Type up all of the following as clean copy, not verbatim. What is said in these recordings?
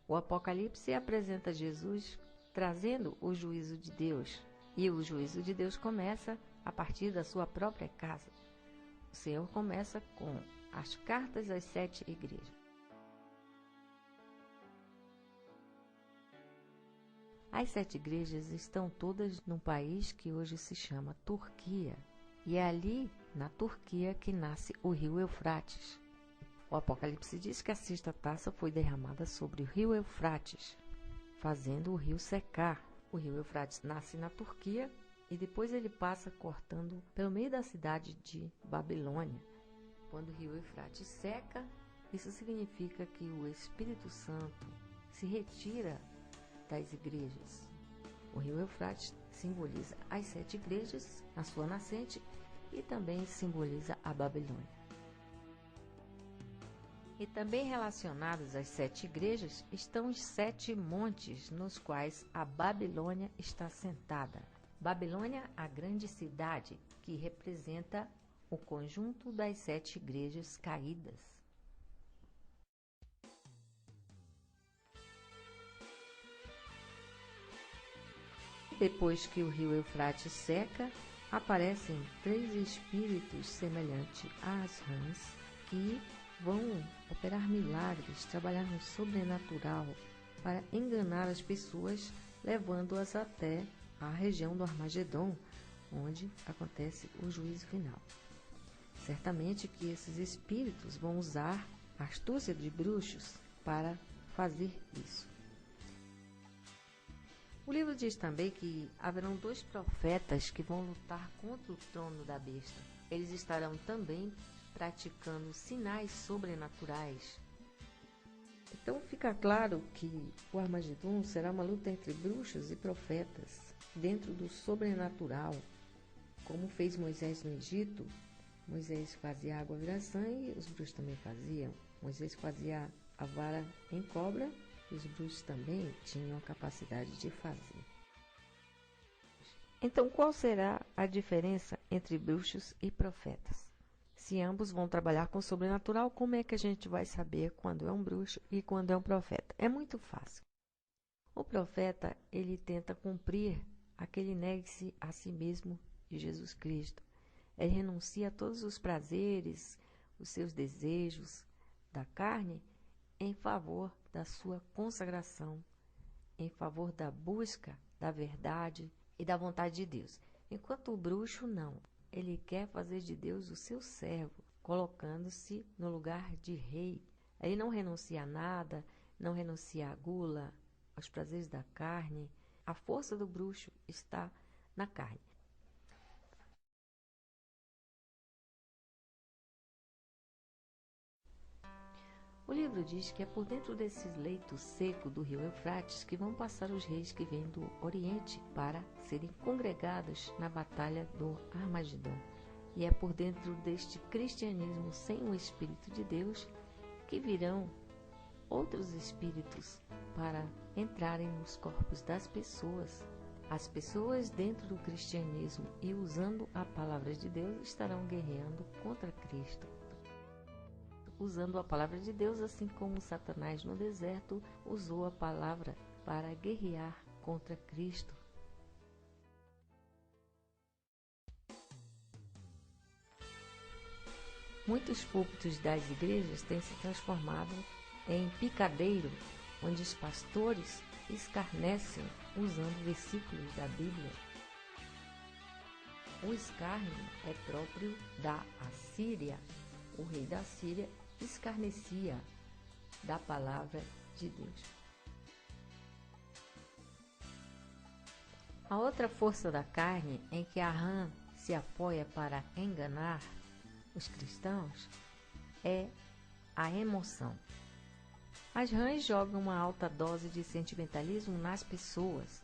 O Apocalipse apresenta Jesus trazendo o juízo de Deus. E o juízo de Deus começa a partir da sua própria casa. O Senhor começa com as cartas às 7 igrejas. As 7 igrejas estão todas num país que hoje se chama Turquia. E é ali, na Turquia, que nasce o rio Eufrates. O Apocalipse diz que a 6ª taça foi derramada sobre o rio Eufrates, fazendo o rio secar. O rio Eufrates nasce na Turquia e depois ele passa cortando pelo meio da cidade de Babilônia. Quando o rio Eufrates seca, isso significa que o Espírito Santo se retira das igrejas. O rio Eufrates simboliza as 7 igrejas na sua nascente e também simboliza a Babilônia. E também relacionados às 7 igrejas estão os 7 montes nos quais a Babilônia está sentada. Babilônia, a grande cidade, que representa o conjunto das 7 igrejas caídas. Depois que o rio Eufrates seca, aparecem 3 espíritos semelhantes às rãs que vão operar milagres, trabalhar no sobrenatural para enganar as pessoas, levando-as até a região do Armagedon, onde acontece o juízo final. Certamente que esses espíritos vão usar a astúcia de bruxos para fazer isso. O livro diz também que haverão 2 profetas que vão lutar contra o trono da besta. Eles estarão também praticando sinais sobrenaturais. Então fica claro que o Armagedon será uma luta entre bruxos e profetas, dentro do sobrenatural. Como fez Moisés no Egito, Moisés fazia a água virar sangue, os bruxos também faziam. Moisés fazia a vara em cobra, e os bruxos também tinham a capacidade de fazer. Então, qual será a diferença entre bruxos e profetas? Se ambos vão trabalhar com o sobrenatural, como é que a gente vai saber quando é um bruxo e quando é um profeta? É muito fácil. O profeta, ele tenta cumprir aquele negue-se a si mesmo de Jesus Cristo. Ele renuncia a todos os prazeres, os seus desejos da carne, em favor da sua consagração, em favor da busca da verdade e da vontade de Deus. Enquanto o bruxo, não. Ele quer fazer de Deus o seu servo, colocando-se no lugar de rei. Ele não renuncia a nada, não renuncia à gula, aos prazeres da carne. A força do bruxo está na carne. O livro diz que é por dentro desse leito seco do rio Eufrates que vão passar os reis que vêm do Oriente para serem congregados na batalha do Armagedon. E é por dentro deste cristianismo sem o Espírito de Deus que virão outros espíritos para entrarem nos corpos das pessoas. As pessoas dentro do cristianismo e usando a palavra de Deus estarão guerreando contra Cristo. Usando a palavra de Deus, assim como Satanás no deserto usou a palavra para guerrear contra Cristo. Muitos púlpitos das igrejas têm se transformado em picadeiro, onde os pastores escarnecem usando versículos da Bíblia. O escárnio é próprio da Assíria. O rei da Síria escarnecia da palavra de Deus. A outra força da carne em que a rã se apoia para enganar os cristãos é a emoção. As rãs jogam uma alta dose de sentimentalismo nas pessoas.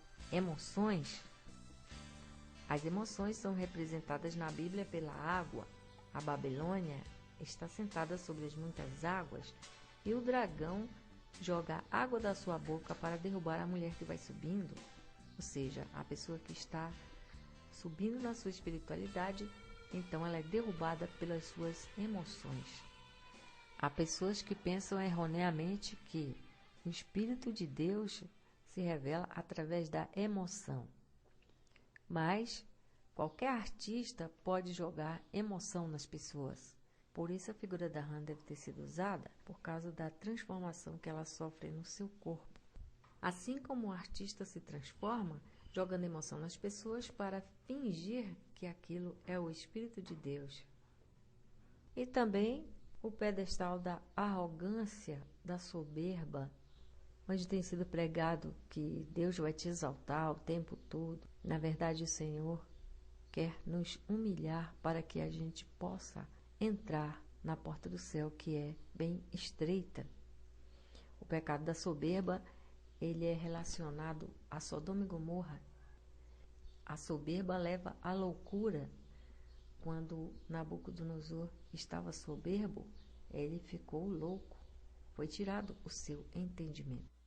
As emoções são representadas na Bíblia pela água. A Babilônia está sentada sobre as muitas águas e o dragão joga a água da sua boca para derrubar a mulher que vai subindo, ou seja, a pessoa que está subindo na sua espiritualidade, então ela é derrubada pelas suas emoções. Há pessoas que pensam erroneamente que O Espírito de Deus se revela através da emoção. Mas qualquer artista pode jogar emoção nas pessoas. Por isso a figura da rã deve ter sido usada por causa da transformação que ela sofre no seu corpo. Assim como o artista se transforma, jogando emoção nas pessoas para fingir que aquilo é o Espírito de Deus. E também o pedestal da arrogância, da soberba, onde tem sido pregado que Deus vai te exaltar o tempo todo. Na verdade, o Senhor quer nos humilhar para que a gente possa entrar na porta do céu, que é bem estreita. O pecado da soberba, ele é relacionado a Sodoma e Gomorra. A soberba leva à loucura. Quando Nabucodonosor estava soberbo, ele ficou louco. Foi tirado o seu entendimento.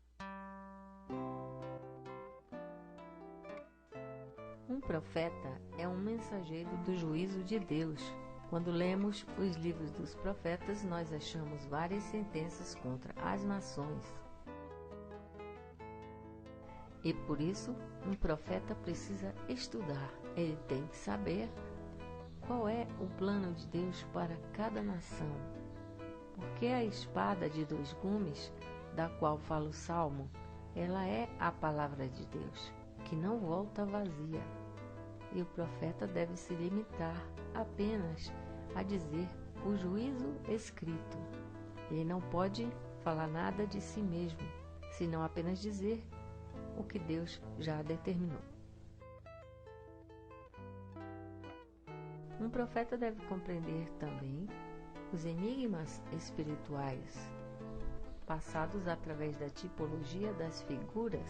Um profeta é um mensageiro do juízo de Deus. Quando lemos os livros dos profetas, nós achamos várias sentenças contra as nações. E por isso, um profeta precisa estudar. Ele tem que saber qual é o plano de Deus para cada nação. Porque a espada de dois gumes, da qual fala o Salmo, ela é a palavra de Deus, que não volta vazia. E o profeta deve se limitar apenas a dizer o juízo escrito. Ele não pode falar nada de si mesmo, senão apenas dizer o que Deus já determinou. Um profeta deve compreender também os enigmas espirituais, passados através da tipologia das figuras.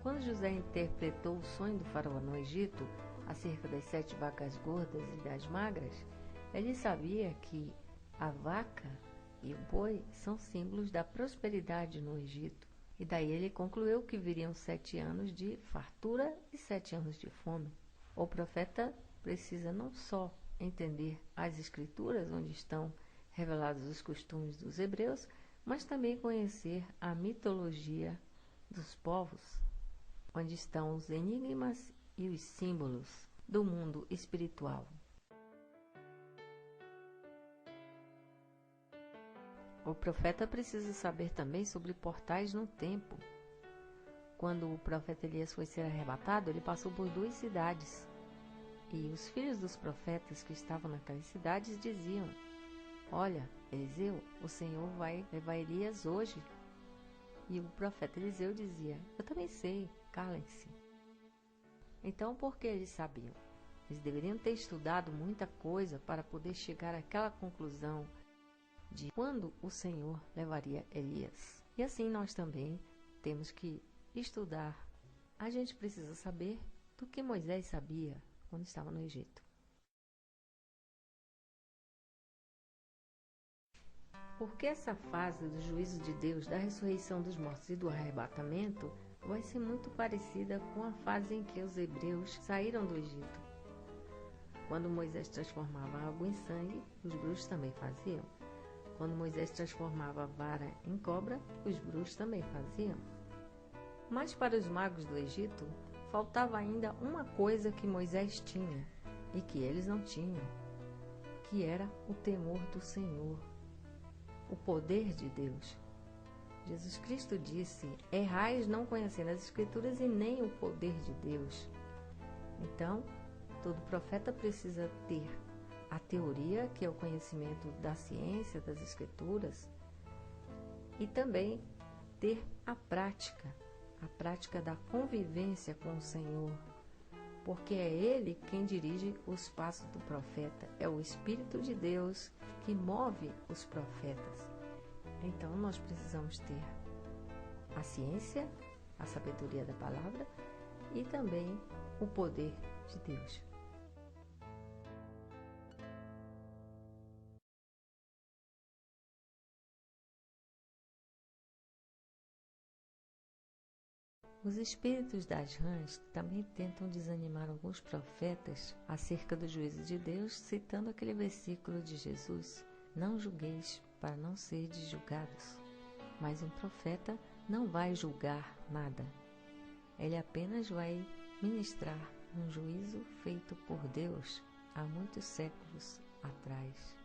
Quando José interpretou o sonho do faraó no Egito, acerca das 7 vacas gordas e das magras, ele sabia que a vaca e o boi são símbolos da prosperidade no Egito. E daí ele concluiu que viriam 7 anos de fartura e 7 anos de fome. O profeta precisa não só entender as escrituras, onde estão revelados os costumes dos hebreus, mas também conhecer a mitologia dos povos, onde estão os enigmas e os símbolos do mundo espiritual. O profeta precisa saber também sobre portais no tempo. Quando o profeta Elias foi ser arrebatado, ele passou por 2 cidades. E os filhos dos profetas que estavam naquelas cidades diziam: olha, Eliseu, o Senhor vai levar Elias hoje. E o profeta Eliseu dizia: eu também sei, calem-se. Então, por que eles sabiam? Eles deveriam ter estudado muita coisa para poder chegar àquela conclusão de quando o Senhor levaria Elias. E assim nós também temos que estudar. A gente precisa saber do que Moisés sabia quando estava no Egito. Porque essa fase do juízo de Deus, da ressurreição dos mortos e do arrebatamento vai ser muito parecida com a fase em que os hebreus saíram do Egito. Quando Moisés transformava água em sangue, os bruxos também faziam. Quando Moisés transformava a vara em cobra, os bruxos também faziam. Mas para os magos do Egito, faltava ainda uma coisa que Moisés tinha e que eles não tinham, que era o temor do Senhor, o poder de Deus. Jesus Cristo disse: errais não conhecendo as Escrituras e nem o poder de Deus. Então, todo profeta precisa ter a teoria, que é o conhecimento da ciência, das Escrituras, e também ter a prática da convivência com o Senhor, porque é Ele quem dirige os passos do profeta, é o Espírito de Deus que move os profetas. Então, nós precisamos ter a ciência, a sabedoria da palavra e também o poder de Deus. Os espíritos das rãs também tentam desanimar alguns profetas acerca do juízo de Deus, citando aquele versículo de Jesus: não julgueis para não serdes julgados. Mas um profeta não vai julgar nada. Ele apenas vai ministrar um juízo feito por Deus há muitos séculos atrás.